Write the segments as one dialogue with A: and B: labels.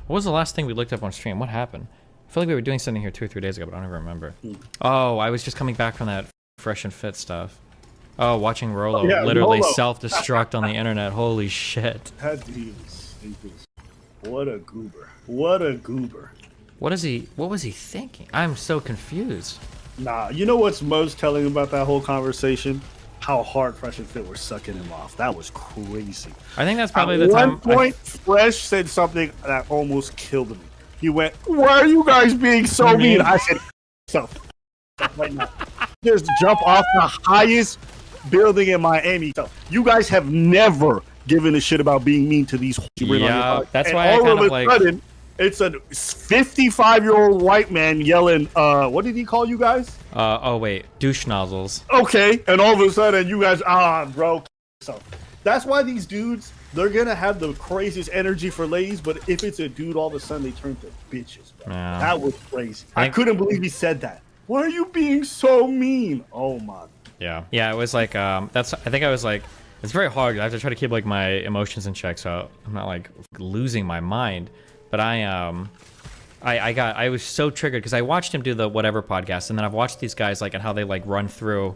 A: What was the last thing we looked up on stream? What happened? I feel like we were doing something here 2 or 3 days ago, but I don't even remember. Oh, I was just coming back from that Fresh and Fit stuff. Oh, watching Rolo literally self-destruct on the internet. Holy shit.
B: That dude is what a goober. What a goober.
A: What was he thinking? I'm so confused.
B: Nah, you know what's most telling about that whole conversation? How hard Fresh and Fit were sucking him off. That was crazy.
A: I think that's probably the time.
B: At one point, Fresh said something that almost killed me. He went, "Why are you guys being so mean?" I said, "So, right now, just jump off the highest building in Miami. So, you guys have never given a shit about being mean to these."
A: Yeah, that's why I kind of like.
B: Sudden, it's a 55-year-old white man yelling, what did he call you guys?
A: Oh wait, douche nozzles.
B: Okay, and all of a sudden you guys, bro. So that's why these dudes, they're gonna have the craziest energy for ladies, but if it's a dude, all of a sudden they turn to bitches, bro. Yeah. That was crazy. I couldn't believe he said that. Why are you being so mean? Oh my.
A: Yeah, it was like, I think I was like, it's very hard. I have to try to keep like my emotions in check, so I'm not like losing my mind. But I was so triggered because I watched him do the whatever podcast, and then I've watched these guys like and how they like run through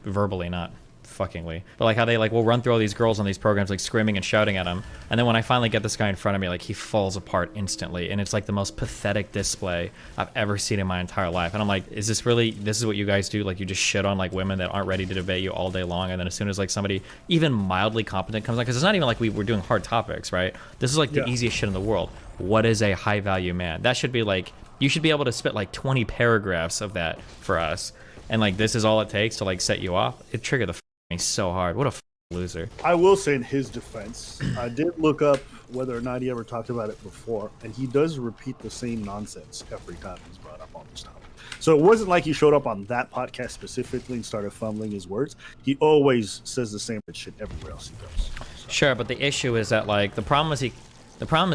A: verbally, not fuckingly, but like how they like will run through all these girls on these programs like screaming and shouting at him, and then when I finally get this guy in front of me, like he falls apart instantly, and it's like the most pathetic display I've ever seen in my entire life. And I'm like, is this what you guys do? Like you just shit on like women that aren't ready to debate you all day long, and then as soon as like somebody even mildly competent comes on, because it's not even like we're doing hard topics, right? This is like the easiest shit in the world. What is a high value man? That should be like, you should be able to spit like 20 paragraphs of that for us, and like this is all it takes to like set you off. It triggered the me so hard. What a loser.
B: I will say in his defense, I did look up whether or not he ever talked about it before, and he does repeat the same nonsense every time he's brought up on this topic. So it wasn't like he showed up on that podcast specifically and started fumbling his words. He always says the same shit everywhere else he goes. So.
A: Sure, but the issue is that like the problem is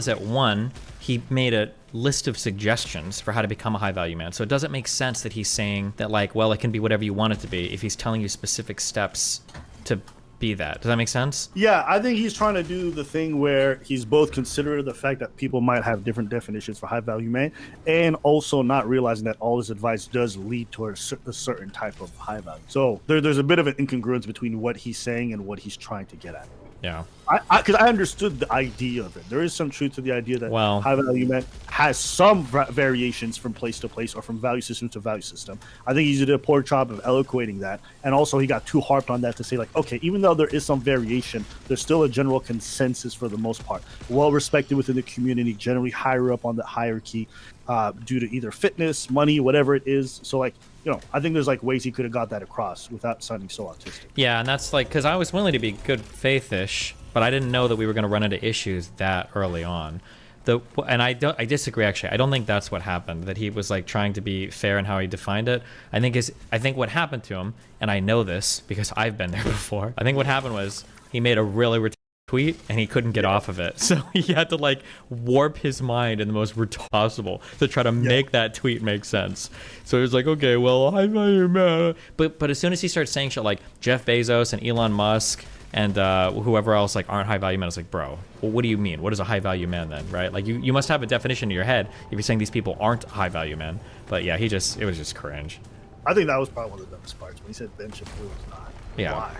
A: that one, he made a list of suggestions for how to become a high value man. So it doesn't make sense that he's saying that like, well, it can be whatever you want it to be if he's telling you specific steps to be that. Does that make sense?
B: Yeah, I think he's trying to do the thing where he's both considerate of the fact that people might have different definitions for high value man, and also not realizing that all his advice does lead to a certain type of high value. So there's a bit of an incongruence between what he's saying and what he's trying to get at.
A: Yeah.
B: Because I understood the idea of it. There is some truth to the idea that high value man has some variations from place to place or from value system to value system. I think he did a poor job of eloquating that. And also he got too harped on that to say like, okay, even though there is some variation, there's still a general consensus for the most part. Well respected within the community, generally higher up on the hierarchy due to either fitness, money, whatever it is. So like, you know, I think there's like ways he could have got that across without sounding so autistic.
A: Yeah, and that's like, because I was willing to be good faith-ish, but I didn't know that we were going to run into issues that early on. And I disagree actually. I don't think that's what happened. That he was like trying to be fair in how he defined it. I think what happened to him, and I know this because I've been there before. I think what happened was he made a really tweet and he couldn't get off of it, so he had to like warp his mind in the most possible to try to make that tweet make sense. So he was like, okay, well, high value man, but as soon as he starts saying shit like Jeff Bezos and Elon Musk and whoever else like aren't high value men, it's like, bro, well, what do you mean? What is a high value man then, right? Like you must have a definition in your head if you're saying these people aren't high value men. But yeah, it was just cringe.
B: I think that was probably one of the dumbest parts when he said Ben Shapiro was not.
A: Yeah.
B: Why?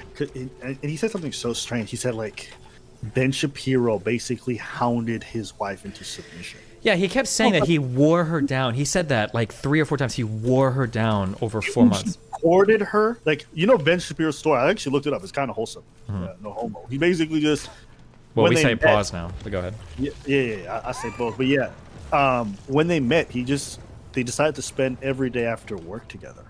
B: And he said something so strange. He said like Ben Shapiro basically hounded his wife into submission.
A: Yeah, he kept saying that he wore her down. He said that like 3 or 4 times. He wore her down over 4 months.
B: Courted her. Like, you know Ben Shapiro's story? I actually looked it up. It's kind of wholesome. No homo. He basically just...
A: Well, we say pause now, but go ahead.
B: Yeah. I say both. But yeah, when they met, they decided to spend every day after work together.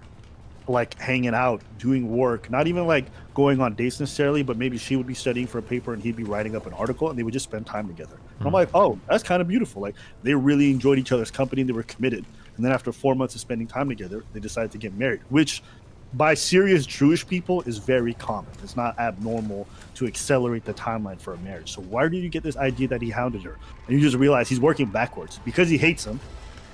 B: Like hanging out, doing work, not even like going on dates necessarily, but maybe she would be studying for a paper and he'd be writing up an article, and they would just spend time together. And I'm like, oh, that's kind of beautiful. Like they really enjoyed each other's company and they were committed. And then after 4 months of spending time together, they decided to get married, which by serious Jewish people is very common. It's not abnormal to accelerate the timeline for a marriage. So why did you get this idea that he hounded her? And you just realize he's working backwards because he hates him.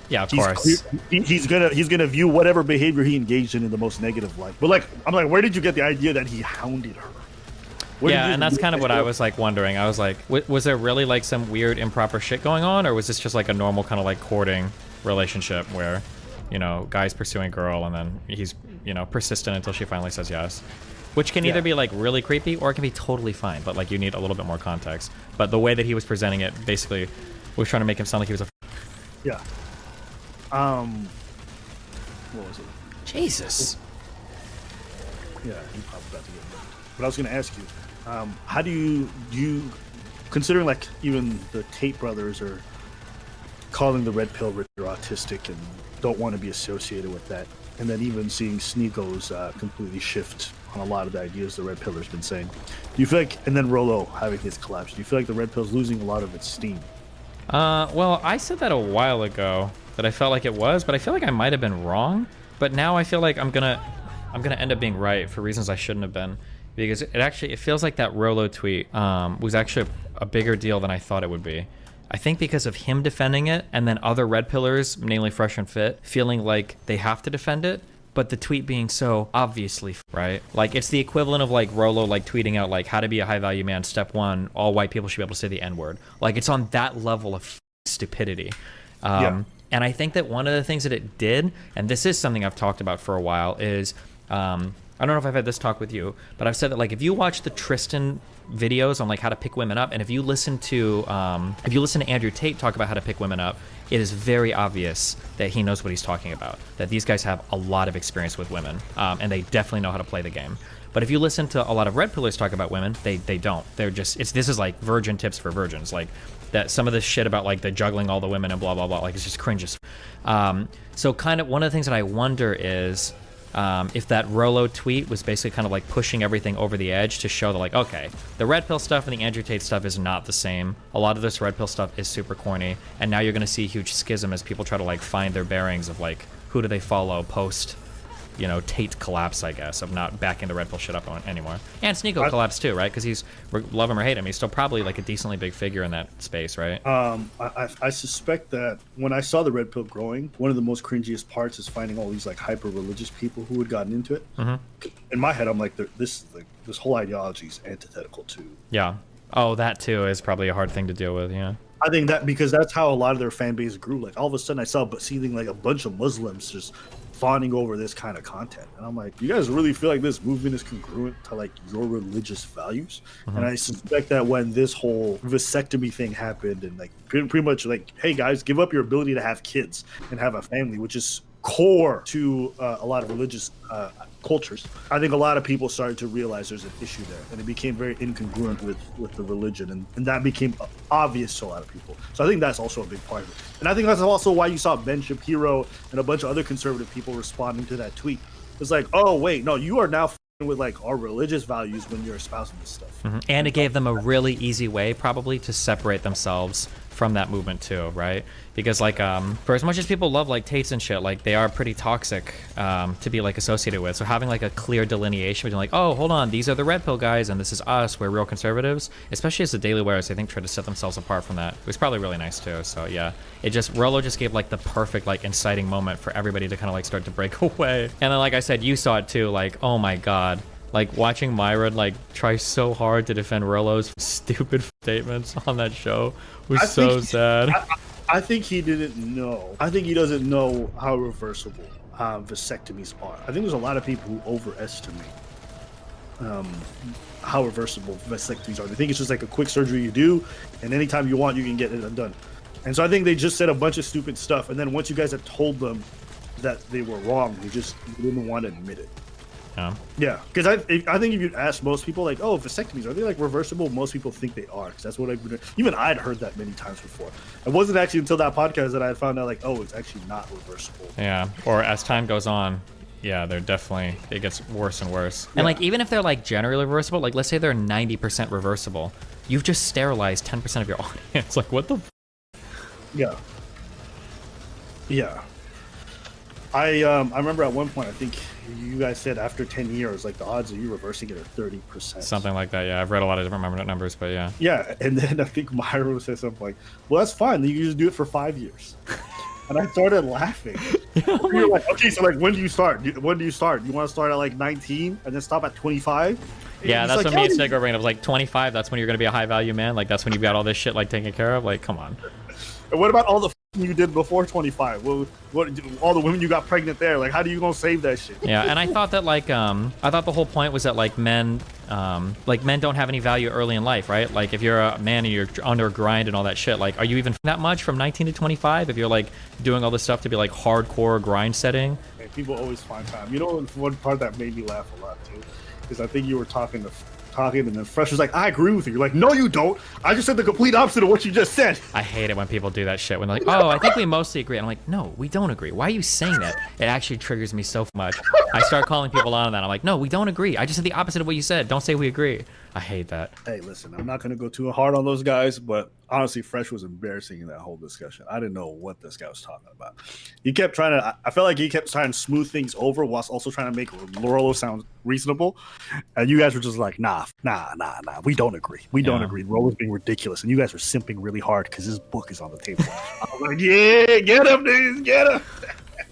A: Yeah, of course.
B: He's gonna view whatever behavior he engaged in the most negative light. But like, I'm like, where did you get the idea that he hounded her? What did
A: Yeah,
B: you
A: and that's
B: do?
A: kind of what I was like wondering. I was like, was there really like some weird improper shit going on, or was this just like a normal kind of like courting relationship where, you know, guy's pursuing girl and then he's, you know, persistent until she finally says yes, which can either be like really creepy or it can be totally fine, but like you need a little bit more context. But the way that he was presenting it basically was trying to make him sound like he was a
B: Yeah. What was it?
A: Jesus.
B: Yeah, he probably about to get moved. But I was going to ask you, how do you, considering like even the Tate brothers are calling the red pill rich or autistic and don't want to be associated with that, and then even seeing Sneeko's completely shift on a lot of the ideas the red pillar's been saying, do you feel like, and then Rolo having his collapse, do you feel like the red pill's losing a lot of its steam?
A: Well, I said that a while ago that I felt like it was, but I feel like I might have been wrong. But now I feel like I'm gonna end up being right for reasons I shouldn't have been, because it feels like that Rolo tweet was actually a bigger deal than I thought it would be. I think because of him defending it, and then other red pillars, namely Fresh and Fit, feeling like they have to defend it, but the tweet being so obviously right. Like it's the equivalent of like Rolo like tweeting out like how to be a high value man, step 1, all white people should be able to say the N-word. Like it's on that level of stupidity. And I think that one of the things that it did, and this is something I've talked about for a while, is I don't know if I've had this talk with you, but I've said that like if you watch the Tristan videos on like how to pick women up, and if you listen to Andrew Tate talk about how to pick women up, it is very obvious that he knows what he's talking about. That these guys have a lot of experience with women, and they definitely know how to play the game. But if you listen to a lot of red pillars talk about women, they don't. They're just this is like virgin tips for virgins. Like that some of this shit about like the juggling all the women and blah blah blah. Like it's just cringes. So kind of one of the things that I wonder is if that Rolo tweet was basically kind of like pushing everything over the edge to show that like, okay, the red pill stuff and the Andrew Tate stuff is not the same. A lot of this red pill stuff is super corny, and now you're going to see a huge schism as people try to like find their bearings of like who do they follow post, you know, Tate collapse, I guess, of not backing the red pill shit up on anymore. And Sneeko collapsed too, right? Because he's, love him or hate him, he's still probably like a decently big figure in that space, right?
B: I suspect that when I saw the red pill growing, one of the most cringiest parts is finding all these like hyper religious people who had gotten into it. Mm-hmm. In my head, I'm like, this whole ideology is antithetical to.
A: Yeah. Oh, that too is probably a hard thing to deal with. Yeah.
B: I think that because that's how a lot of their fan base grew. Like all of a sudden, I saw seeing like a bunch of Muslims just fawning over this kind of content, and I'm like, you guys really feel like this movement is congruent to like your religious values? Mm-hmm. And I suspect that when this whole vasectomy thing happened, and like pretty much like, hey guys, give up your ability to have kids and have a family, which is core to a lot of religious cultures, I think a lot of people started to realize there's an issue there, and it became very incongruent with the religion, and that became obvious to a lot of people. So I think that's also a big part of it, and I think that's also why you saw Ben Shapiro and a bunch of other conservative people responding to that tweet. It's like, oh wait, no, you are now with like our religious values when you're espousing this stuff.
A: Mm-hmm. And it gave them a really easy way probably to separate themselves from that movement too, right? Because like for as much as people love like Tates and shit, like they are pretty toxic to be like associated with. So having like a clear delineation between like, oh, hold on, these are the red pill guys and this is us, we're real conservatives, especially as the Daily Wares I think tried to set themselves apart from that. It was probably really nice too. So yeah, Rolo just gave like the perfect like inciting moment for everybody to kind of like start to break away. And then like I said, you saw it too, like, oh my god, like watching Myron like try so hard to defend Rolo's stupid statements on that show was so sad.
B: I think he didn't know. I think he doesn't know how reversible vasectomies are. I think there's a lot of people who overestimate how reversible vasectomies are. They think it's just like a quick surgery you do, and anytime you want, you can get it undone. And so I think they just said a bunch of stupid stuff, and then once you guys had told them that they were wrong, they just didn't want to admit it. Yeah, because I think if you ask most people, like, oh, vasectomies, are they like reversible? Most people think they are, because that's what even I'd heard that many times before. It wasn't actually until that podcast that I found out, like, oh, it's actually not reversible.
A: Yeah, or as time goes on, yeah, they're definitely, it gets worse and worse. Yeah. And like, even if they're like generally reversible, like let's say they're 90% reversible, you've just sterilized 10% of your audience. Like, what the?
B: Yeah. Yeah. I remember at one point, I think you guys said after 10 years, like the odds of you reversing it are 30%.
A: Something like that, yeah. I've read a lot of different numbers, but yeah.
B: Yeah, and then I think Myro said something like, well, that's fine. You can just do it for 5 years. And I started laughing. You're like, okay, so like when do you start? When do you start? You want to start at like 19 and then stop at 25?
A: Yeah,
B: He's
A: that's
B: like,
A: what me and Snake were bringing up. It was like 25. That's when you're gonna be a high value man. Like that's when you've got all this shit like taken care of. Like, come on.
B: And what about all the you did before 25? What all the women you got pregnant there? Like, how do you gonna save that shit?
A: Yeah, and I thought that like I thought the whole point was that like men don't have any value early in life, right? Like if you're a man and you're under a grind and all that shit, like are you even that much from 19 to 25 if you're like doing all this stuff to be like hardcore grind setting?
B: And people always find time. You know, one part that made me laugh a lot too is I think you were talking, and then Fresh was like, "I agree with you." You're like, "No, you don't. I just said the complete opposite of what you just said."
A: I hate it when people do that shit. When they're like, "Oh, I think we mostly agree." And I'm like, "No, we don't agree. Why are you saying that?" It actually triggers me so much. I start calling people on that. I'm like, "No, we don't agree. I just said the opposite of what you said. Don't say we agree." I hate that.
B: Hey, listen, I'm not gonna go too hard on those guys, but honestly, Fresh was embarrassing in that whole discussion. I didn't know what this guy was talking about. He kept trying to. I felt like he kept trying to smooth things over whilst also trying to make Rolo sound reasonable. And you guys were just like, nah. We don't agree. We don't agree. Rolo's being ridiculous, and you guys were simping really hard because his book is on the table. I was like, yeah, get him, dudes, get him.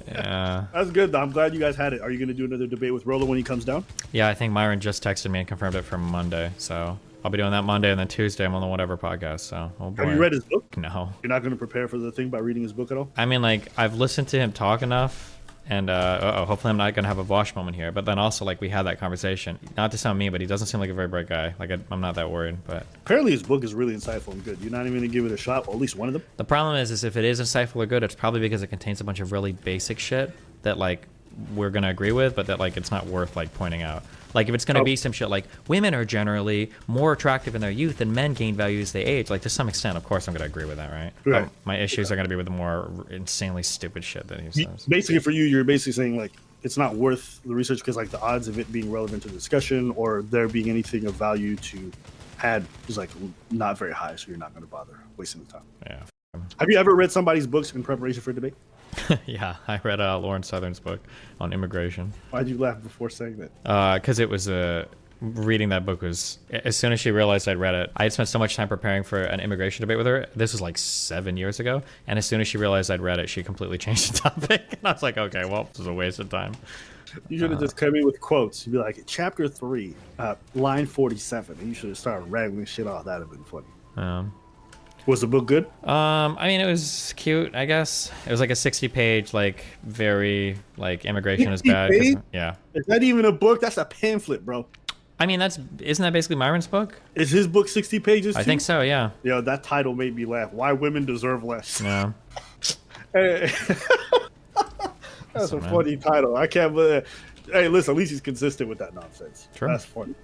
A: Yeah.
B: That's good, though. I'm glad you guys had it. Are you going to do another debate with Rolo when he comes down?
A: Yeah, I think Myron just texted me and confirmed it for Monday. So I'll be doing that Monday, and then Tuesday I'm on the Whatever podcast. So, oh boy.
B: Have you read his book?
A: No.
B: You're not going to prepare for the thing by reading his book at all?
A: I mean, like, I've listened to him talk enough, and hopefully I'm not going to have a Vosh moment here. But then also, like, we had that conversation. Not to sound mean, but he doesn't seem like a very bright guy. Like, I'm not that worried, but...
B: Apparently his book is really insightful and good. You're not even going to give it a shot, or at least one of them?
A: The problem is if it is insightful or good, it's probably because it contains a bunch of really basic shit that, like, we're going to agree with, but that, like, it's not worth, like, pointing out. Like, if it's going to be some shit like, women are generally more attractive in their youth and men gain value as they age, like, to some extent, of course, I'm going to agree with that, right?
B: Right.
A: My issues are going to be with the more insanely stupid shit that he says.
B: Basically, for you, you're basically saying, like, it's not worth the research because, like, the odds of it being relevant to the discussion or there being anything of value to add is, like, not very high, so you're not going to bother wasting the time.
A: Yeah.
B: Have you ever read somebody's books in preparation for a debate?
A: Yeah, I read Lawrence Southern's book on immigration.
B: Why'd you laugh before saying that?
A: Because it was reading that book was, as soon as she realized I'd read it, I had spent so much time preparing for an immigration debate with her. This was like 7 years ago. And as soon as she realized I'd read it, she completely changed the topic. And I was like, okay, well, this is a waste of time.
B: You should have just come in with quotes. You'd be like, chapter 3, line 47. And you should have started rattling shit off. That'd have been funny. Was the book good?
A: I mean, it was cute, I guess. It was like a 60-page, like, very, like, immigration is bad. Yeah.
B: Is that even a book? That's a pamphlet, bro.
A: I mean, isn't that basically Myron's book?
B: Is his book 60 pages too?
A: I think so, yeah.
B: Yo, that title made me laugh. Why Women Deserve Less.
A: Yeah.
B: Hey, that's a funny title. I can't believe it. Hey, listen, at least he's consistent with that nonsense.
A: True.
B: That's funny.